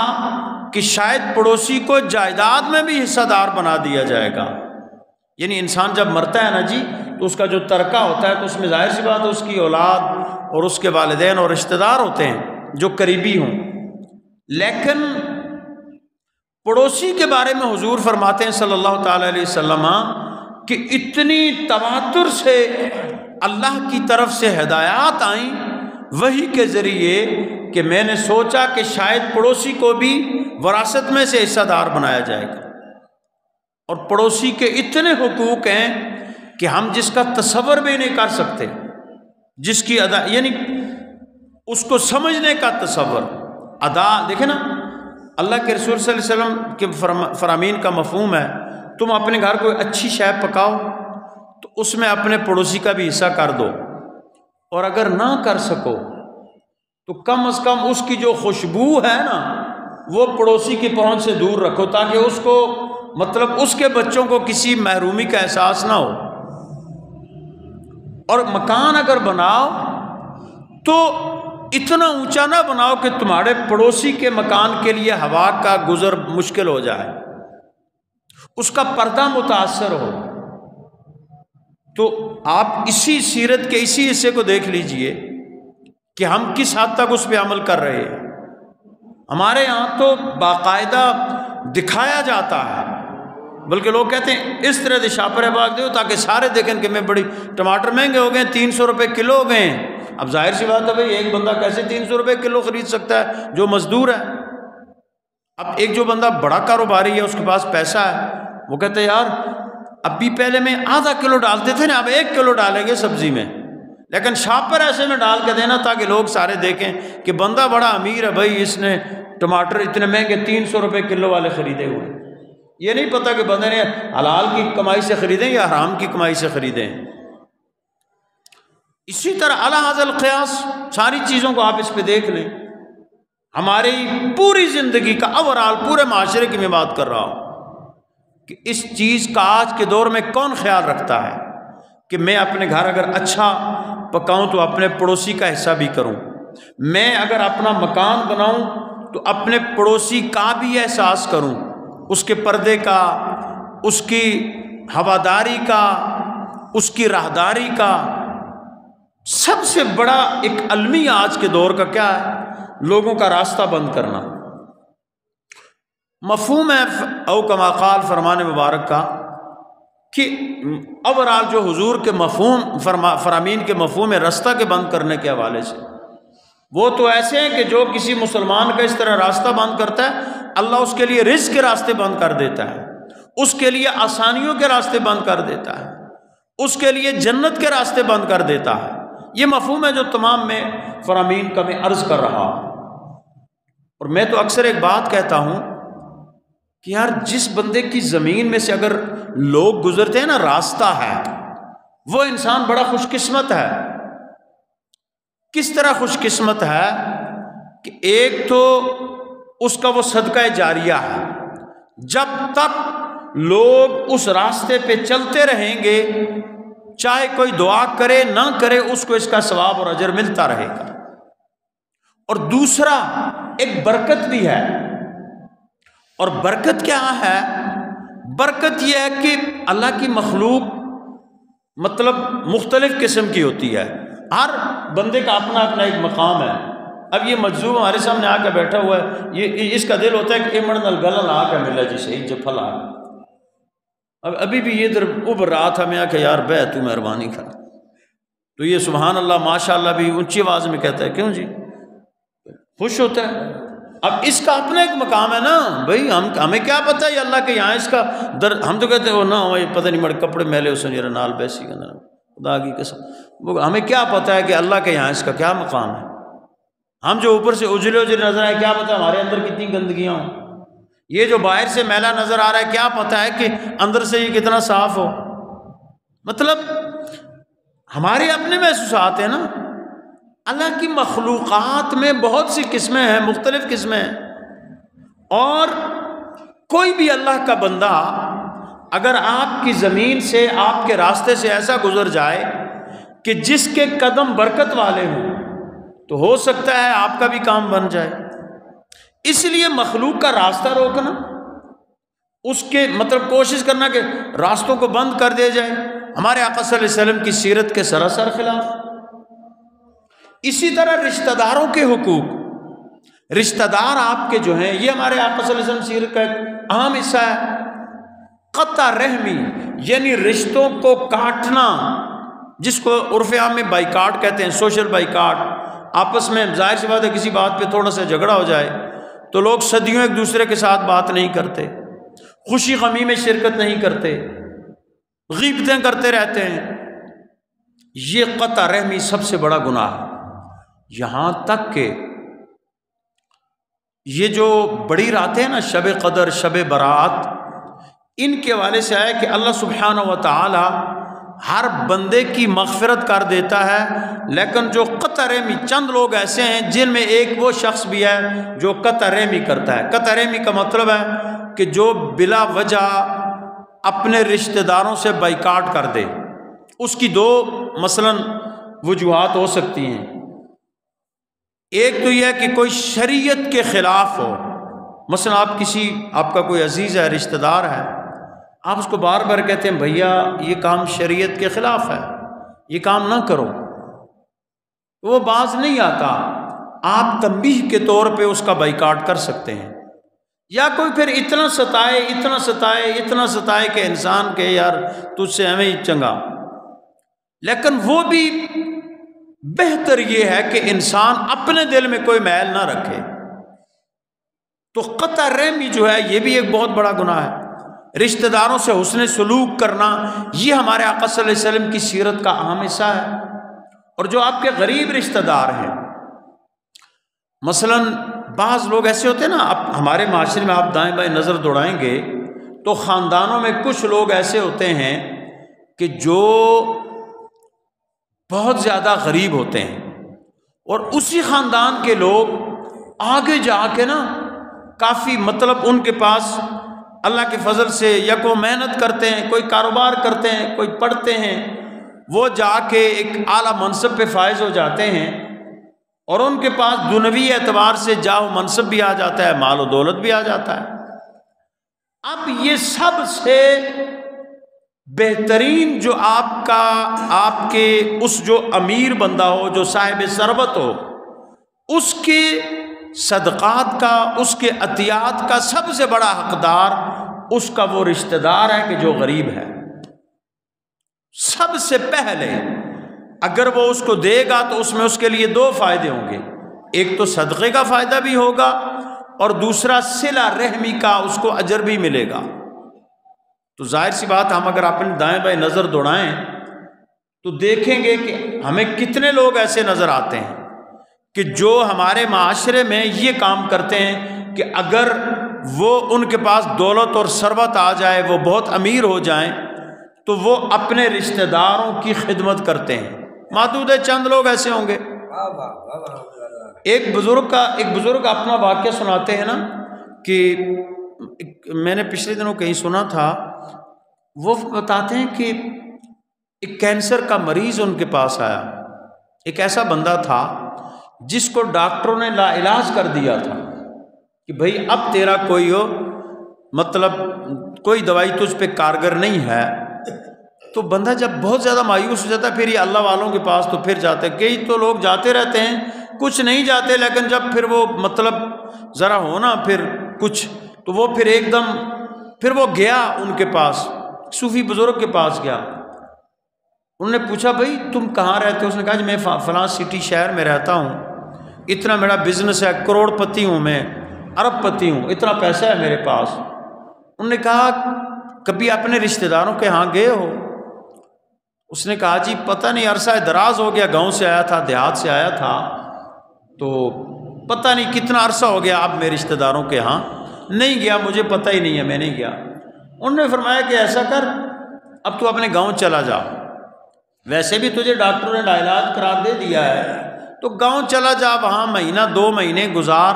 کہ شاید پڑوسی کو جائیداد میں بھی حصہ دار بنا دیا جائے گا۔ یعنی انسان جب مرتا ہے نا جی، تو اس کا جو ترکہ ہوتا ہے تو اس میں ظاہر سی بات ہے اس کی اولاد اور اس کے والدین اور رشتہ دار ہوتے ہیں جو قریبی ہوں، لیکن پڑوسی کے بارے میں حضور فرماتے ہیں صلی اللہ تعالی علیہ وسلم کہ اتنی تواتر سے اللہ کی طرف سے ہدایات آئیں وحی کے ذریعے کہ میں نے سوچا کہ شاید پڑوسی کو بھی وراثت میں سے حصہ دار بنایا جائے گا۔ اور پڑوسی کے اتنے حقوق ہیں کہ ہم جس کا تصور بھی نہیں کر سکتے، جس کی ادا، یعنی اس کو سمجھنے کا تصور ادا۔ دیکھیں نا، اللہ کے رسول صلی اللہ علیہ وسلم کے فرامین کا مفہوم ہے، تم اپنے گھر کوئی اچھی شے پکاؤ تو اس میں اپنے پڑوسی کا بھی حصہ کر دو، اور اگر نہ کر سکو تو کم از کم اس کی جو خوشبو ہے نا وہ پڑوسی کی پہنچ سے دور رکھو، تاکہ اس کو، مطلب اس کے بچوں کو کسی محرومی کا احساس نہ ہو۔ اور مکان اگر بناؤ تو اتنا اونچا نہ بناؤ کہ تمہارے پڑوسی کے مکان کے لیے ہوا کا گزر مشکل ہو جائے، اس کا پردہ متاثر ہو۔ تو آپ اسی سیرت کے اسی حصے کو دیکھ لیجئے کہ ہم کس حد تک اس پہ عمل کر رہے ہیں۔ ہمارے یہاں تو باقاعدہ دکھایا جاتا ہے، بلکہ لوگ کہتے ہیں اس طرح سے شاپر باغ دو تاکہ سارے دیکھیں کہ میں بڑی، ٹماٹر مہنگے ہو گئے، 300 روپے کلو ہو گئے ہیں۔ اب ظاہر سی بات ہے بھائی ایک بندہ کیسے 300 روپے کلو خرید سکتا ہے جو مزدور ہے؟ اب ایک جو بندہ بڑا کاروباری ہے، اس کے پاس پیسہ ہے، وہ کہتے ہیں یار ابھی پہلے میں آدھا کلو ڈالتے تھے نا، اب 1 کلو ڈالیں گے سبزی میں، لیکن شاپ پر ایسے میں ڈال کے دینا تاکہ لوگ سارے دیکھیں کہ بندہ بڑا امیر ہے بھائی، اس نے ٹماٹر اتنے مہنگے 300 روپے کلو والے خریدے ہوئے۔ یہ نہیں پتہ کہ بندے نے حلال کی کمائی سے خریدیں یا حرام کی کمائی سے خریدیں۔ اسی طرح علی ھذا القیاس ساری چیزوں کو آپ اس پہ دیکھ لیں۔ ہماری پوری زندگی کا اوورآل پورے معاشرے کی میں بات کر رہا ہوں کہ اس چیز کا آج کے دور میں کون خیال رکھتا ہے کہ میں اپنے گھر اگر اچھا پکاؤں تو اپنے پڑوسی کا حصہ بھی کروں، میں اگر اپنا مکان بناؤں تو اپنے پڑوسی کا بھی احساس کروں، اس کے پردے کا، اس کی ہواداری کا، اس کی راہداری کا۔ سب سے بڑا ایک المیہ آج کے دور کا کیا ہے؟ لوگوں کا راستہ بند کرنا۔ مفہوم ہے او کما قال فرمان مبارک کا کہ اوورآل جو حضور کے مفہوم فرامین کے مفہوم راستہ کے بند کرنے کے حوالے سے، وہ تو ایسے ہیں کہ جو کسی مسلمان کا اس طرح راستہ بند کرتا ہے، اللہ اس کے لیے رزق کے راستے بند کر دیتا ہے، اس کے لیے آسانیوں کے راستے بند کر دیتا ہے، اس کے لیے جنت کے راستے بند کر دیتا ہے۔ یہ مفہوم ہے جو تمام میں فرامین کا میں عرض کر رہا ہوں۔ اور میں تو اکثر ایک بات کہتا ہوں کہ یار جس بندے کی زمین میں سے اگر لوگ گزرتے ہیں نا، راستہ ہے، وہ انسان بڑا خوش قسمت ہے۔ کس طرح خوش قسمت ہے کہ ایک تو اس کا وہ صدقہ جاریہ ہے، جب تک لوگ اس راستے پہ چلتے رہیں گے، چاہے کوئی دعا کرے نہ کرے، اس کو اس کا ثواب اور اجر ملتا رہے گا۔ اور دوسرا ایک برکت بھی ہے، اور برکت کیا ہے؟ برکت یہ ہے کہ اللہ کی مخلوق مطلب مختلف قسم کی ہوتی ہے، ہر بندے کا اپنا اپنا ایک مقام ہے۔ اب یہ مجذوب ہمارے سامنے آ کے بیٹھا ہوا ہے، یہ اس کا دل ہوتا ہے کہ امڑ نل گلن آ کے ملا جی صحیح جفل آ۔ اب ابھی بھی یہ ادھر ابھر رہا تھا، میں آ کے یار بے تو مہربانی کر، تو یہ سبحان اللہ ماشاء اللہ بھی اونچی آواز میں کہتا ہے، کیوں جی خوش ہوتا ہے۔ اب اس کا اپنا ایک مقام ہے نا بھائی، ہمیں کیا پتہ ہے اللہ کے یہاں اس کا ہم تو کہتے ہیں وہ نہ ہو پتہ نہیں مڑ کپڑے میلے اس نے نال بیسی کا خدا کی قسم، ہمیں کیا پتہ ہے کہ اللہ کے یہاں اس کا کیا مقام ہے؟ ہم جو اوپر سے اجلے اجلے نظر آئے، کیا پتہ ہمارے اندر کتنی گندگیاں ہوں؟ یہ جو باہر سے میلا نظر آ رہا ہے، کیا پتہ ہے کہ اندر سے یہ کتنا صاف ہو؟ مطلب ہمارے اپنے محسوسات ہیں نا۔ اللہ کی مخلوقات میں بہت سی قسمیں ہیں، مختلف قسمیں ہیں، اور کوئی بھی اللہ کا بندہ اگر آپ کی زمین سے، آپ کے راستے سے ایسا گزر جائے کہ جس کے قدم برکت والے ہوں، تو ہو سکتا ہے آپ کا بھی کام بن جائے۔ اس لیے مخلوق کا راستہ روکنا، اس کے مطلب کوشش کرنا کہ راستوں کو بند کر دیا جائے، ہمارے آقا صلی اللہ علیہ وسلم کی سیرت کے سراسر خلاف۔ اسی طرح رشتہ داروں کے حقوق، رشتہ دار آپ کے جو ہیں، یہ ہمارے آقا صلی اللہ علیہ وسلم سیرت کا ایک اہم حصہ ہے۔ قطع رحمی یعنی رشتوں کو کاٹنا، جس کو عرف عام میں بائیکاٹ کہتے ہیں، سوشل بائیکاٹ۔ آپس میں ظاہر سی بات ہے کسی بات پہ تھوڑا سا جھگڑا ہو جائے تو لوگ صدیوں ایک دوسرے کے ساتھ بات نہیں کرتے، خوشی غمی میں شرکت نہیں کرتے، غیبتیں کرتے رہتے ہیں۔ یہ قطع رحمی سب سے بڑا گناہ ہے۔ یہاں تک کہ یہ جو بڑی راتیں ہیں نا، شب قدر، شب برات، ان کے حوالے سے آیا کہ اللہ سبحانہ و تعالی ہر بندے کی مغفرت کر دیتا ہے، لیکن جو قطع رحمی، چند لوگ ایسے ہیں جن میں ایک وہ شخص بھی ہے جو قطع رحمی کرتا ہے۔ قطع رحمی کا مطلب ہے کہ جو بلا وجہ اپنے رشتہ داروں سے بائیکاٹ کر دے۔ اس کی دو مثلاً وجوہات ہو سکتی ہیں۔ ایک تو یہ ہے کہ کوئی شریعت کے خلاف ہو، مثلا آپ کا کوئی عزیز ہے، رشتہ دار ہے، آپ اس کو بار بار کہتے ہیں بھیا یہ کام شریعت کے خلاف ہے، یہ کام نہ کرو، وہ باز نہیں آتا، آپ تنبیہ کے طور پہ اس کا بائیکاٹ کر سکتے ہیں۔ یا کوئی پھر اتنا ستائے کہ انسان کہ یار تجھ سے ہمیں ہی چنگا، لیکن وہ بھی بہتر یہ ہے کہ انسان اپنے دل میں کوئی میل نہ رکھے۔ تو قطع رحمی جو ہے یہ بھی ایک بہت بڑا گناہ ہے۔ رشتہ داروں سے حسن سلوک کرنا، یہ ہمارے آقا صلی اللہ علیہ وسلم کی سیرت کا اہم حصہ ہے۔ اور جو آپ کے غریب رشتہ دار ہیں، مثلاً بعض لوگ ایسے ہوتے ہیں نا، اب ہمارے معاشرے میں آپ دائیں بائیں نظر دوڑائیں گے تو خاندانوں میں کچھ لوگ ایسے ہوتے ہیں کہ جو بہت زیادہ غریب ہوتے ہیں، اور اسی خاندان کے لوگ آگے جا کے نا کافی مطلب ان کے پاس اللہ کے فضل سے یا کوئی محنت کرتے ہیں، کوئی کاروبار کرتے ہیں، کوئی پڑھتے ہیں، وہ جا کے ایک اعلیٰ منصب پہ فائز ہو جاتے ہیں، اور ان کے پاس دنیوی اعتبار سے جاہ و منصب بھی آ جاتا ہے، مال و دولت بھی آ جاتا ہے۔ اب یہ سب سے بہترین جو آپ کے اس جو امیر بندہ ہو، جو صاحب ثروت ہو، اس کے صدقات کا، اس کے عطیات کا سب سے بڑا حقدار اس کا وہ رشتہ دار ہے کہ جو غریب ہے۔ سب سے پہلے اگر وہ اس کو دے گا تو اس میں اس کے لیے دو فائدے ہوں گے، ایک تو صدقے کا فائدہ بھی ہوگا اور دوسرا صلہ رحمی کا اس کو اجر بھی ملے گا۔ تو ظاہر سی بات، ہم اگر اپنے دائیں بائیں نظر دوڑائیں تو دیکھیں گے کہ ہمیں کتنے لوگ ایسے نظر آتے ہیں کہ جو ہمارے معاشرے میں یہ کام کرتے ہیں کہ اگر وہ ان کے پاس دولت اور ثروت آ جائے، وہ بہت امیر ہو جائیں، تو وہ اپنے رشتہ داروں کی خدمت کرتے ہیں۔ محدود چند لوگ ایسے ہوں گے۔ ایک بزرگ اپنا واقعہ سناتے ہیں نا کہ میں نے پچھلے دنوں کہیں سنا تھا، وہ بتاتے ہیں کہ ایک کینسر کا مریض ان کے پاس آیا، ایک ایسا بندہ تھا جس کو ڈاکٹروں نے لا علاج کر دیا تھا کہ بھئی اب تیرا کوئی دوائی تجھ پہ کارگر نہیں ہے۔ تو بندہ جب بہت زیادہ مایوس ہو جاتا ہے، پھر یہ اللہ والوں کے پاس تو پھر جاتے ہیں، کئی تو لوگ جاتے رہتے ہیں، کچھ نہیں جاتے، لیکن جب پھر وہ ذرا ہونا پھر کچھ، تو وہ پھر ایک دم پھر وہ گیا ان کے پاس، صوفی بزرگ کے پاس گیا۔ انہوں نے پوچھا بھئی تم کہاں رہتے ہو؟ اس نے کہا جی میں فلاں سٹی شہر میں رہتا ہوں، اتنا میرا بزنس ہے، کروڑ پتی ہوں میں، ارب پتی ہوں، اتنا پیسہ ہے میرے پاس۔ انہوں نے کہا کبھی اپنے رشتہ داروں کے ہاں گئے ہو؟ اس نے کہا جی پتہ نہیں، عرصہ دراز ہو گیا، گاؤں سے آیا تھا، دیہات سے آیا تھا، تو پتہ نہیں کتنا عرصہ ہو گیا اب میں رشتہ داروں کے ہاں نہیں گیا، مجھے پتہ ہی نہیں ہے، میں نہیں گیا۔ انہوں نے فرمایا کہ ایسا کر، اب تو اپنے گاؤں چلا جا، ویسے بھی تجھے ڈاکٹروں نے لا علاج قرار دے دیا ہے، تو گاؤں چلا جا، وہاں مہینہ 2 مہینے گزار،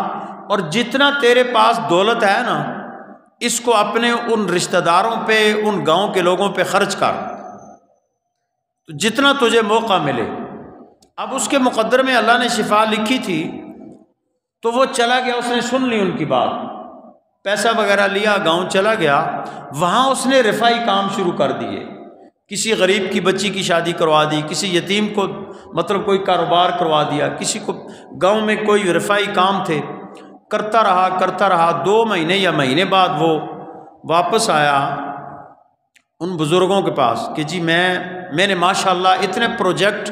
اور جتنا تیرے پاس دولت ہے نا اس کو اپنے ان رشتہ داروں پہ، ان گاؤں کے لوگوں پہ خرچ کر، تو جتنا تجھے موقع ملے۔ اب اس کے مقدر میں اللہ نے شفا لکھی تھی، تو وہ چلا گیا، اس نے سن لی ان کی بات، پیسہ وغیرہ لیا، گاؤں چلا گیا، وہاں اس نے رفائی کام شروع کر دیے، کسی غریب کی بچی کی شادی کروا دی، کسی یتیم کو کوئی کاروبار کروا دیا، کسی کو گاؤں میں کوئی رفائی کام تھے، کرتا رہا 2 مہینے یا مہینے بعد وہ واپس آیا ان بزرگوں کے پاس کہ جی میں نے ماشاءاللہ اتنے پروجیکٹ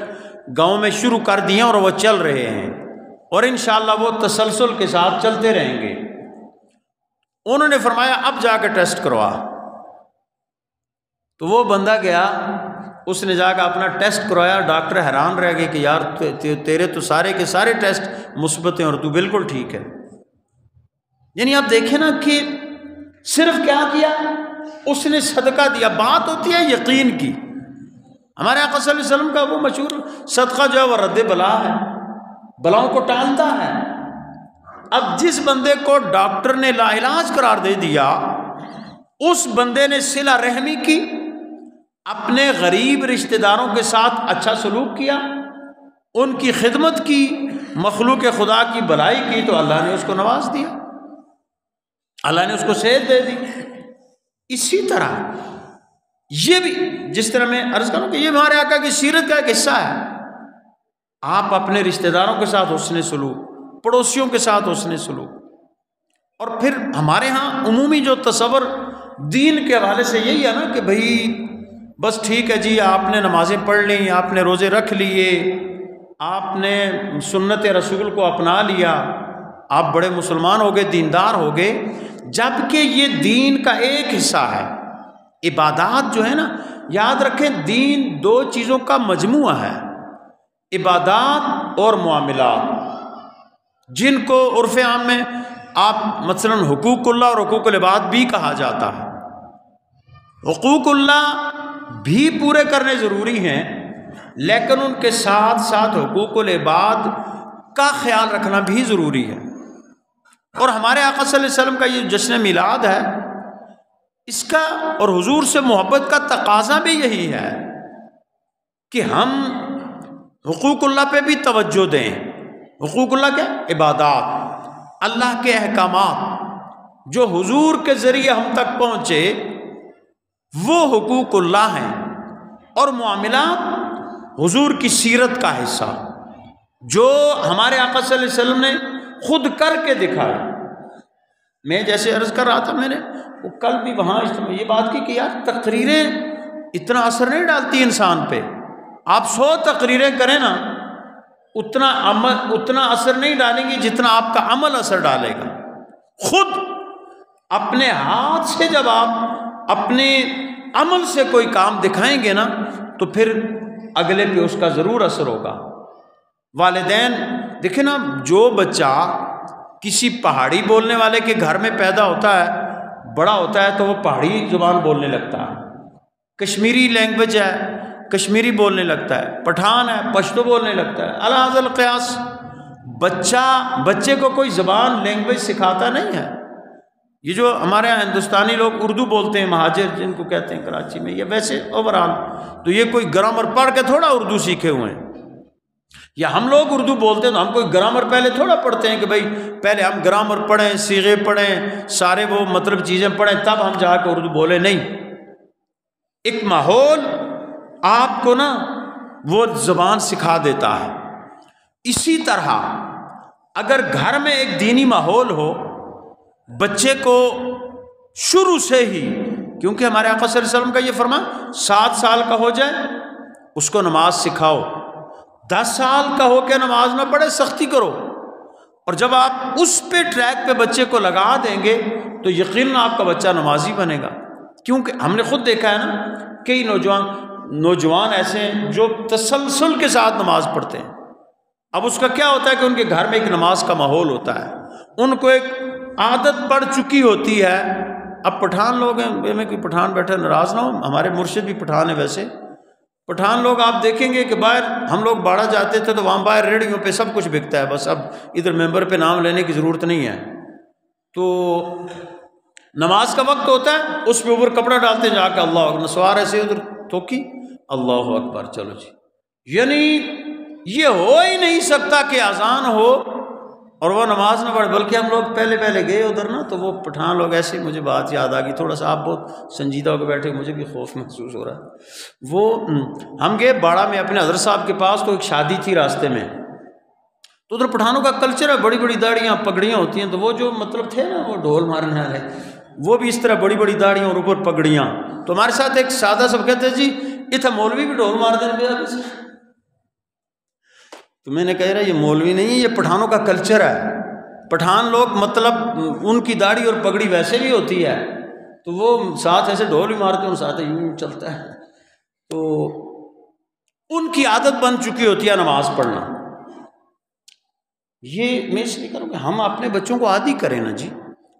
گاؤں میں شروع کر دیے اور وہ چل رہے ہیں، اور انشاءاللہ وہ تسلسل کے ساتھ چلتے رہیں گے۔ انہوں نے فرمایا اب جا کے ٹیسٹ کروا۔ تو وہ بندہ گیا، اس نے جا کے اپنا ٹیسٹ کروایا، ڈاکٹر حیران رہ گئے کہ یار تیرے تو سارے کے سارے ٹیسٹ مثبت ہیں اور تو بالکل ٹھیک ہے۔ یعنی آپ دیکھیں نا کہ صرف کیا کیا، اس نے صدقہ دیا۔ بات ہوتی ہے یقین کی۔ ہمارے آقا صلی اللہ علیہ وسلم کا وہ مشہور صدقہ جو ہے وہ رد بلا ہے، بلاؤں کو ٹالتا ہے۔ اب جس بندے کو ڈاکٹر نے لا علاج قرار دے دیا، اس بندے نے صلہ رحمی کی، اپنے غریب رشتہ داروں کے ساتھ اچھا سلوک کیا، ان کی خدمت کی، مخلوق خدا کی بھلائی کی، تو اللہ نے اس کو نواز دیا، اللہ نے اس کو صحت دے دی۔ اسی طرح یہ بھی، جس طرح میں عرض کروں کہ یہ ہمارے آقا کی سیرت کا ایک حصہ ہے، آپ اپنے رشتہ داروں کے ساتھ حسن سلوک، پڑوسیوں کے ساتھ حسن سلوک۔ اور پھر ہمارے ہاں عمومی جو تصور دین کے حوالے سے یہی ہے نا کہ بھئی بس ٹھیک ہے جی، آپ نے نمازیں پڑھ لیں، آپ نے روزے رکھ لیے، آپ نے سنت رسول کو اپنا لیا، آپ بڑے مسلمان ہو گئے، دیندار ہو گئے، جبکہ یہ دین کا ایک حصہ ہے۔ عبادات جو ہے نا، یاد رکھیں دین 2 چیزوں کا مجموعہ ہے، عبادات اور معاملات، جن کو عرف عام میں آپ مثلا حقوق اللہ اور حقوق العباد بھی کہا جاتا ہے۔ حقوق اللہ بھی پورے کرنے ضروری ہیں، لیکن ان کے ساتھ ساتھ حقوق العباد کا خیال رکھنا بھی ضروری ہے۔ اور ہمارے آقا صلی اللہ علیہ وسلم کا یہ جشن میلاد ہے، اس کا اور حضور سے محبت کا تقاضا بھی یہی ہے کہ ہم حقوق اللہ پہ بھی توجہ دیں۔ حقوق اللہ کیا؟ عبادات، اللہ کے احکامات جو حضور کے ذریعے ہم تک پہنچے وہ حقوق اللہ ہیں، اور معاملات حضور کی سیرت کا حصہ جو ہمارے آقا صلی اللہ علیہ وسلم نے خود کر کے دکھایا۔ میں جیسے عرض کر رہا تھا، میں نے وہ کل بھی وہاں یہ بات کی کہ یار تقریریں اتنا اثر نہیں ڈالتی انسان پہ۔ آپ 100 تقریریں کریں نا، اتنا اثر نہیں ڈالیں گی جتنا آپ کا عمل اثر ڈالے گا۔ خود اپنے ہاتھ سے جب آپ اپنے عمل سے کوئی کام دکھائیں گے نا تو پھر اگلے پہ اس کا ضرور اثر ہوگا۔ والدین دیکھیں نا، جو بچہ کسی پہاڑی بولنے والے کے گھر میں پیدا ہوتا ہے، بڑا ہوتا ہے تو وہ پہاڑی زبان بولنے لگتا ہے، کشمیری لینگویج ہے کشمیری بولنے لگتا ہے، پٹھان ہے پشتو بولنے لگتا ہے۔ علی ھذا القیاس بچے کو کوئی زبان لینگویج سکھاتا نہیں ہے۔ یہ جو ہمارے یہاں ہندوستانی لوگ اردو بولتے ہیں، مہاجر جن کو کہتے ہیں کراچی میں، یہ ویسے اوورآل تو یہ کوئی گرامر پڑھ کے تھوڑا اردو سیکھے ہوئے ہیں، یا ہم لوگ اردو بولتے ہیں تو ہم کوئی گرامر پہلے تھوڑا پڑھتے ہیں کہ بھائی پہلے ہم گرامر پڑھیں، صیغے پڑھیں، سارے وہ مطلب چیزیں پڑھیں تب ہم جا کے اردو بولیں۔ نہیں، ایک ماحول آپ کو نا وہ زبان سکھا دیتا ہے۔ اسی طرح اگر گھر میں ایک دینی ماحول ہو، بچے کو شروع سے ہی، کیونکہ ہمارے آقا صلی اللہ علیہ وسلم کا یہ فرمان 7 سال کا ہو جائے اس کو نماز سکھاؤ، 10 سال کا ہو کے نماز نہ پڑھے سختی کرو، اور جب آپ اس پہ ٹریک پہ بچے کو لگا دیں گے تو یقیناً آپ کا بچہ نمازی بنے گا۔ کیونکہ ہم نے خود دیکھا ہے نا، کئی نوجوان ایسے ہیں جو تسلسل کے ساتھ نماز پڑھتے ہیں۔ اب اس کا کیا ہوتا ہے کہ ان کے گھر میں ایک نماز کا ماحول ہوتا ہے، ان کو ایک عادت پڑ چکی ہوتی ہے۔ اب پٹھان لوگ ہیں، میں کوئی پٹھان بیٹھے ناراض نہ ہو، ہمارے مرشد بھی پٹھان ہے، ویسے پٹھان لوگ آپ دیکھیں گے کہ باہر ہم لوگ باڑہ جاتے تھے تو وہاں باہر ریڑھیوں پہ سب کچھ بکتا ہے، بس اب ادھر ممبر پہ نام لینے کی ضرورت نہیں ہے۔ تو نماز کا وقت ہوتا ہے، اس پہ اوپر کپڑا ڈالتے جا کے اللہ اکبر، نسوار ایسے ادھر تھوکی اللہ اکبر، چلو جی۔ یعنی یہ ہو ہی نہیں سکتا کہ اذان ہو اور وہ نماز نہ پڑھے، بلکہ ہم لوگ پہلے گئے ادھر نا تو وہ پٹھان لوگ ایسے، مجھے بات یاد آ گئی، تھوڑا سا آپ بہت سنجیدہ ہو کے بیٹھے، مجھے بھی خوف محسوس ہو رہا ہے۔ وہ ہم گئے باڑہ میں اپنے حضرت صاحب کے پاس، تو ایک شادی تھی راستے میں، تو ادھر پٹھانوں کا کلچر ہے، بڑی بڑی داڑیاں پگڑیاں ہوتی ہیں، تو وہ جو مطلب تھے نا وہ ڈھول مارنے والے، وہ بھی اس طرح بڑی بڑی داڑیاں اور اوپر پگڑیاں۔ تو ہمارے ساتھ ایک سادہ سب کہتے ہیں جی اتنا مولوی بھی ڈھول مار دینے پہ، تو میں نے کہہ رہا یہ مولوی نہیں ہے، یہ پٹھانوں کا کلچر ہے۔ پٹھان لوگ مطلب ان کی داڑھی اور پگڑی ویسے بھی ہوتی ہے، تو وہ ساتھ ایسے ڈھول بھی مارتے ہیں، ساتھ یوں چلتا ہے، تو ان کی عادت بن چکی ہوتی ہے نماز پڑھنا۔ یہ میں اس لیے کروں کہ ہم اپنے بچوں کو عادی کریں نا جی،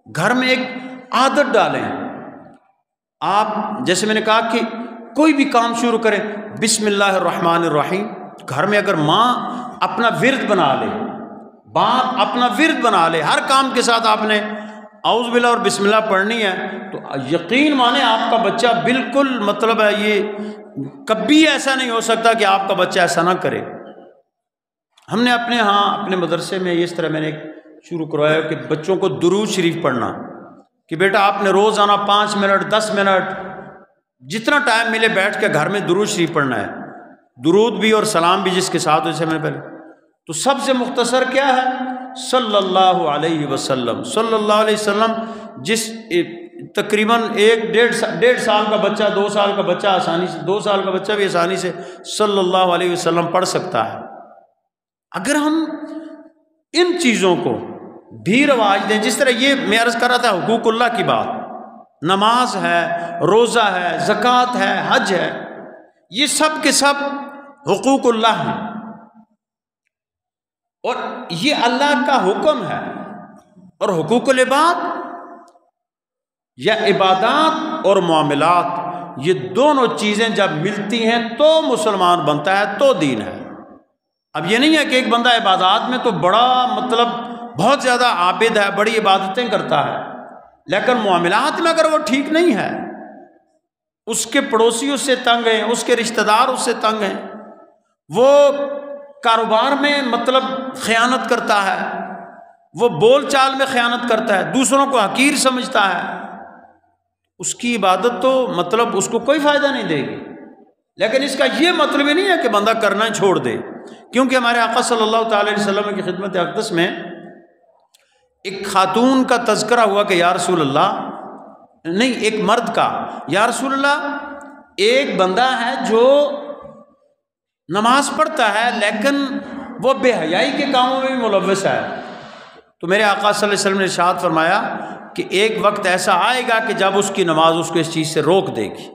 گھر میں ایک عادت ڈالیں۔ آپ جیسے میں نے کہا کہ کوئی بھی کام شروع کریں بسم اللہ الرحمن الرحیم، گھر میں اگر ماں اپنا ورد بنا لے، باپ اپنا ورد بنا لے، ہر کام کے ساتھ آپ نے اعوذ باللہ اور بسم اللہ پڑھنی ہے، تو یقین مانے آپ کا بچہ بالکل مطلب ہے، یہ کبھی ایسا نہیں ہو سکتا کہ آپ کا بچہ ایسا نہ کرے۔ ہم نے اپنے مدرسے میں اس طرح میں نے شروع کروایا کہ بچوں کو درود شریف پڑھنا، کہ بیٹا آپ نے روزانہ 5 منٹ 10 منٹ جتنا ٹائم ملے بیٹھ کے گھر میں درود شریف پڑھنا ہے، درود بھی اور سلام بھی جس کے ساتھ، جیسے میں نے پہلے تو سب سے مختصر کیا ہے صلی اللہ علیہ وسلم، صلی اللہ علیہ وسلم، جس تقریباً 1.5 سال کا بچہ 2 سال کا بچہ آسانی سے 2 سال کا بچہ بھی آسانی سے صلی اللہ علیہ وسلم پڑھ سکتا ہے۔ اگر ہم ان چیزوں کو بھی رواج دیں، جس طرح یہ میں عرض کر رہا تھا حقوق اللہ کی بات، نماز ہے، روزہ ہے، زکوٰۃ ہے، حج ہے، یہ سب کے سب حقوق اللہ ہیں۔ اور یہ اللہ کا حکم ہے، اور حقوق العباد یا عبادات اور معاملات، یہ دونوں چیزیں جب ملتی ہیں تو مسلمان بنتا ہے، تو دین ہے۔ اب یہ نہیں ہے کہ ایک بندہ عبادات میں تو بڑا مطلب بہت زیادہ عابد ہے، بڑی عبادتیں کرتا ہے، لیکن معاملات میں اگر وہ ٹھیک نہیں ہے، اس کے پڑوسی اس سے تنگ ہیں، اس کے رشتہ دار اس سے تنگ ہیں، وہ کاروبار میں مطلب خیانت کرتا ہے، وہ بول چال میں خیانت کرتا ہے، دوسروں کو حقیر سمجھتا ہے، اس کی عبادت تو مطلب اس کو کوئی فائدہ نہیں دے گی۔ لیکن اس کا یہ مطلب ہی نہیں ہے کہ بندہ کرنا ہی چھوڑ دے، کیونکہ ہمارے آقا صلی اللہ تعالی علیہ وسلم کی خدمت اقدس میں ایک خاتون کا تذکرہ ہوا کہ یا رسول اللہ، نہیں ایک مرد کا، یا رسول اللہ ایک بندہ ہے جو نماز پڑھتا ہے لیکن وہ بے حیائی کے کاموں میں بھی ملوث ہے۔ تو میرے آقا صلی اللہ علیہ وسلم نے ارشاد فرمایا کہ ایک وقت ایسا آئے گا کہ جب اس کی نماز اس کو اس چیز سے روک دے گی،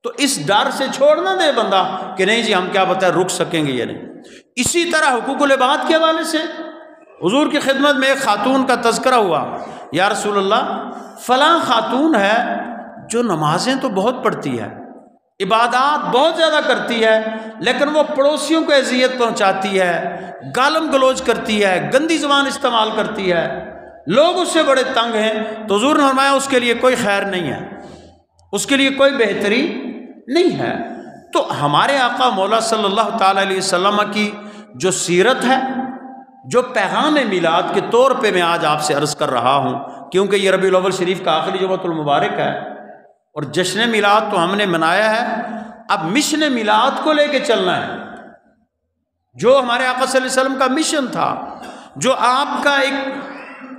تو اس ڈر سے چھوڑ نہ دے بندہ کہ نہیں جی ہم کیا بتائیں رک سکیں گے یا نہیں۔ اسی طرح حقوق العباد کے حوالے سے حضور کی خدمت میں ایک خاتون کا تذکرہ ہوا، یا رسول اللہ فلاں خاتون ہے جو نمازیں تو بہت پڑھتی ہے، عبادات بہت زیادہ کرتی ہے، لیکن وہ پڑوسیوں کو اذیت پہنچاتی ہے، گالم گلوچ کرتی ہے، گندی زبان استعمال کرتی ہے، لوگ اس سے بڑے تنگ ہیں۔ تو حضور نے فرمایا اس کے لیے کوئی خیر نہیں ہے، اس کے لیے کوئی بہتری نہیں ہے۔ تو ہمارے آقا مولا صلی اللہ تعالی علیہ وسلم کی جو سیرت ہے، جو پیغام میلاد کے طور پہ میں آج آپ سے عرض کر رہا ہوں، کیونکہ یہ ربیع الاول شریف کا آخری جمعۃ المبارک ہے اور جشن میلاد تو ہم نے منایا ہے، اب مشن میلاد کو لے کے چلنا ہے، جو ہمارے آقا صلی اللہ علیہ وسلم کا مشن تھا، جو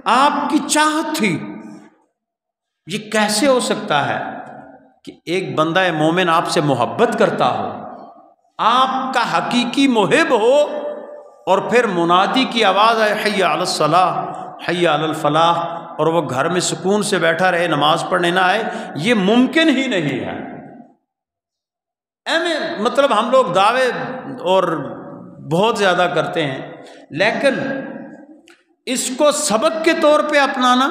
آپ کی چاہت تھی۔ یہ کیسے ہو سکتا ہے کہ ایک بندہ مومن آپ سے محبت کرتا ہو، آپ کا حقیقی محب ہو، اور پھر منادی کی آواز آئے حی علی الصلاح حی علی الفلاح، اور وہ گھر میں سکون سے بیٹھا رہے، نماز پڑھنے نہ آئے؟ یہ ممکن ہی نہیں ہے۔ مطلب ہم لوگ دعوے اور بہت زیادہ کرتے ہیں، لیکن اس کو سبق کے طور پہ اپنانا،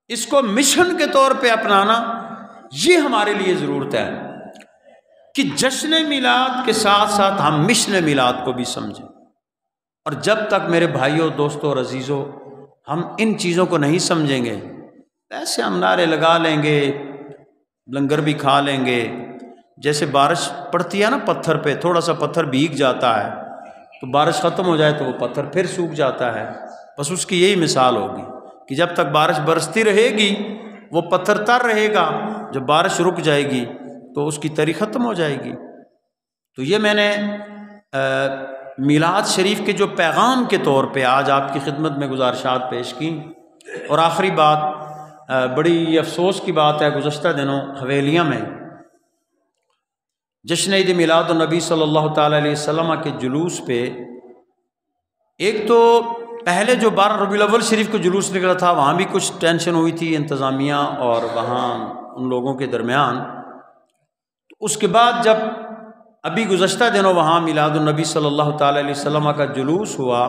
اس کو مشن کے طور پہ اپنانا، یہ ہمارے لیے ضرورت ہے کہ جشن میلاد کے ساتھ ساتھ ہم مشن میلاد کو بھی سمجھیں۔ اور جب تک میرے بھائیوں، دوستوں اور عزیزوں ہم ان چیزوں کو نہیں سمجھیں گے، ایسے ہم نعرے لگا لیں گے، لنگر بھی کھا لیں گے۔ جیسے بارش پڑتی ہے نا پتھر پہ، تھوڑا سا پتھر بھیگ جاتا ہے تو بارش ختم ہو جائے تو وہ پتھر پھر سوکھ جاتا ہے، بس اس کی یہی مثال ہوگی کہ جب تک بارش برستی رہے گی وہ پتھر تر رہے گا، جب بارش رک جائے گی تو اس کی تری ختم ہو جائے گی۔ تو یہ میں نے میلاد شریف کے جو پیغام کے طور پہ آج آپ کی خدمت میں گزارشات پیش کی۔ اور آخری بات، بڑی افسوس کی بات ہے، گزشتہ دنوں حویلیہ میں جشن عید میلاد النبی صلی اللہ تعالیٰ علیہ وسلم کے جلوس پہ، ایک تو پہلے جو 12 ربیع الاول شریف کو جلوس نکلا تھا وہاں بھی کچھ ٹینشن ہوئی تھی انتظامیہ اور وہاں ان لوگوں کے درمیان۔ اس کے بعد جب ابھی گزشتہ دنوں وہاں میلاد النبی صلی اللہ تعالیٰ علیہ وسلم کا جلوس ہوا،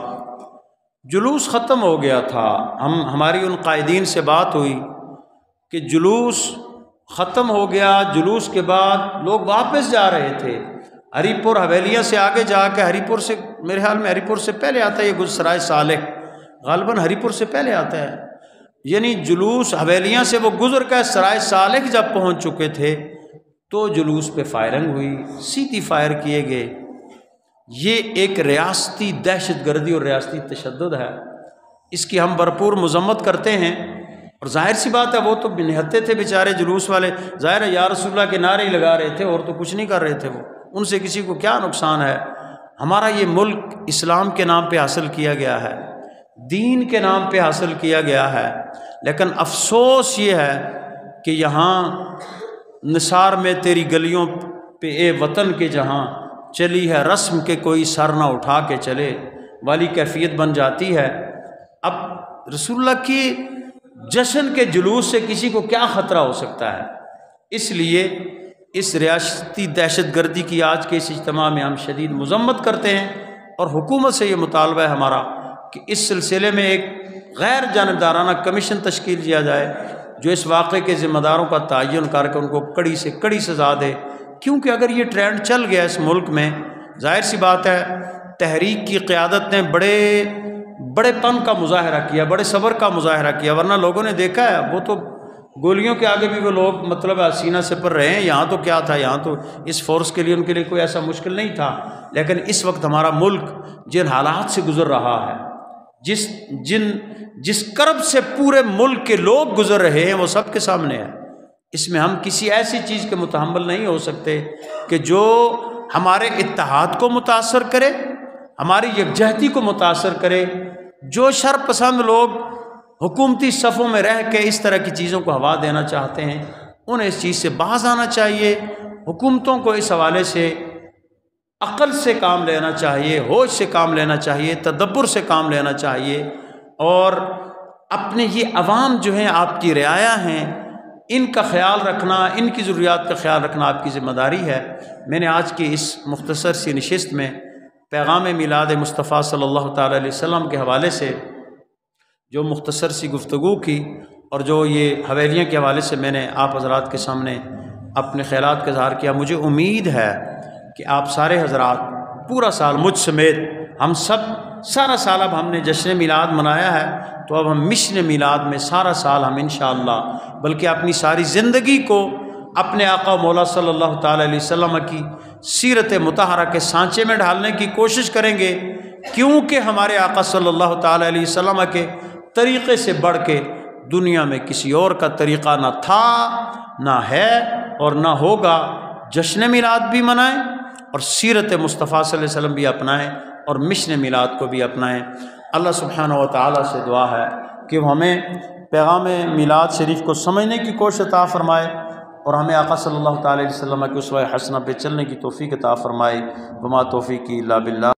جلوس ختم ہو گیا تھا، ہماری ان قائدین سے بات ہوئی کہ جلوس ختم ہو گیا، جلوس کے بعد لوگ واپس جا رہے تھے ہری پور، حویلیہ سے آگے جا کے ہری پور سے، میرے خیال میں ہری پور سے پہلے آتا ہے یہ گجرائے صالح، غالباً ہری پور سے پہلے آتا ہے، یعنی جلوس حویلیہ سے وہ گزر کے سرائے صالح جب پہنچ چکے تھے تو جلوس پہ فائرنگ ہوئی، سیدھی فائر کیے گئے۔ یہ ایک ریاستی دہشت گردی اور ریاستی تشدد ہے، اس کی ہم بھرپور مذمت کرتے ہیں۔ اور ظاہر سی بات ہے وہ تو نہتے تھے بیچارے جلوس والے، ظاہر ہے یا رسول اللہ کے نعرے ہی لگا رہے تھے اور تو کچھ نہیں کر رہے تھے، وہ ان سے کسی کو کیا نقصان ہے؟ ہمارا یہ ملک اسلام کے نام پہ حاصل کیا گیا ہے، دین کے نام پہ حاصل کیا گیا ہے، لیکن افسوس یہ ہے کہ یہاں نثار میں تیری گلیوں پہ اے وطن کے جہاں چلی ہے رسم کے کوئی سر نہ اٹھا کے چلے والی کیفیت بن جاتی ہے۔ اب رسول اللہ کی جشن کے جلوس سے کسی کو کیا خطرہ ہو سکتا ہے؟ اس لیے اس ریاستی دہشت گردی کی آج کے اس اجتماع میں ہم شدید مذمت کرتے ہیں اور حکومت سے یہ مطالبہ ہے ہمارا کہ اس سلسلے میں ایک غیر جانبدارانہ کمیشن تشکیل کیا جائے جو اس واقعے کے ذمہ داروں کا تعین کر کے ان کو کڑی سے کڑی سزا دے، کیونکہ اگر یہ ٹرینڈ چل گیا اس ملک میں، ظاہر سی بات ہے تحریک کی قیادت نے بڑے پن کا مظاہرہ کیا، بڑے صبر کا مظاہرہ کیا، ورنہ لوگوں نے دیکھا ہے وہ تو گولیوں کے آگے بھی وہ لوگ مطلب سینہ سے پر رہے ہیں، یہاں تو کیا تھا، یہاں تو اس فورس کے لیے ان کے لیے کوئی ایسا مشکل نہیں تھا، لیکن اس وقت ہمارا ملک جن حالات سے گزر رہا ہے، جس کرب سے پورے ملک کے لوگ گزر رہے ہیں وہ سب کے سامنے ہے۔ اس میں ہم کسی ایسی چیز کے متحمل نہیں ہو سکتے کہ جو ہمارے اتحاد کو متاثر کرے، ہماری یکجہتی کو متاثر کرے۔ جو شر پسند لوگ حکومتی صفوں میں رہ کے اس طرح کی چیزوں کو ہوا دینا چاہتے ہیں انہیں اس چیز سے باز آنا چاہیے۔ حکومتوں کو اس حوالے سے عقل سے کام لینا چاہیے، ہوش سے کام لینا چاہیے، تدبر سے کام لینا چاہیے، اور اپنے یہ عوام جو ہیں آپ کی رعایا ہیں ان کا خیال رکھنا، ان کی ضروریات کا خیال رکھنا آپ کی ذمہ داری ہے۔ میں نے آج کی اس مختصر سی نشست میں پیغام میلاد مصطفیٰ صلی اللہ تعالیٰ علیہ وسلم کے حوالے سے جو مختصر سی گفتگو کی اور جو یہ حویلیاں کے حوالے سے میں نے آپ حضرات کے سامنے اپنے خیالات کا اظہار کیا، مجھے امید ہے کہ آپ سارے حضرات پورا سال مجھ سمیت ہم سب سارا سال اب ہم نے جشن میلاد منایا ہے تو اب ہم مشن میلاد میں سارا سال ہم انشاءاللہ بلکہ اپنی ساری زندگی کو اپنے آقا و مولا صلی اللہ تعالیٰ علیہ وسلم کی سیرت مطہرہ کے سانچے میں ڈھالنے کی کوشش کریں گے، کیونکہ ہمارے آقا صلی اللہ تعالیٰ علیہ وسلم کے طریقے سے بڑھ کے دنیا میں کسی اور کا طریقہ نہ تھا، نہ ہے اور نہ ہوگا۔ جشن میلاد بھی منائیں اور سیرت مصطفیٰ صلی اللہ علیہ وسلم بھی اپنائیں اور مشن میلاد کو بھی اپنائیں۔ اللہ سبحانہ و تعالیٰ سے دعا ہے کہ وہ ہمیں پیغام میلاد شریف کو سمجھنے کی کوشش عطا فرمائے اور ہمیں آقا صلی اللہ تعالیٰ علیہ وسلم کی اسوہ حسنہ پہ چلنے کی توفیق عطا فرمائے۔ وما توفیقی الا باللہ۔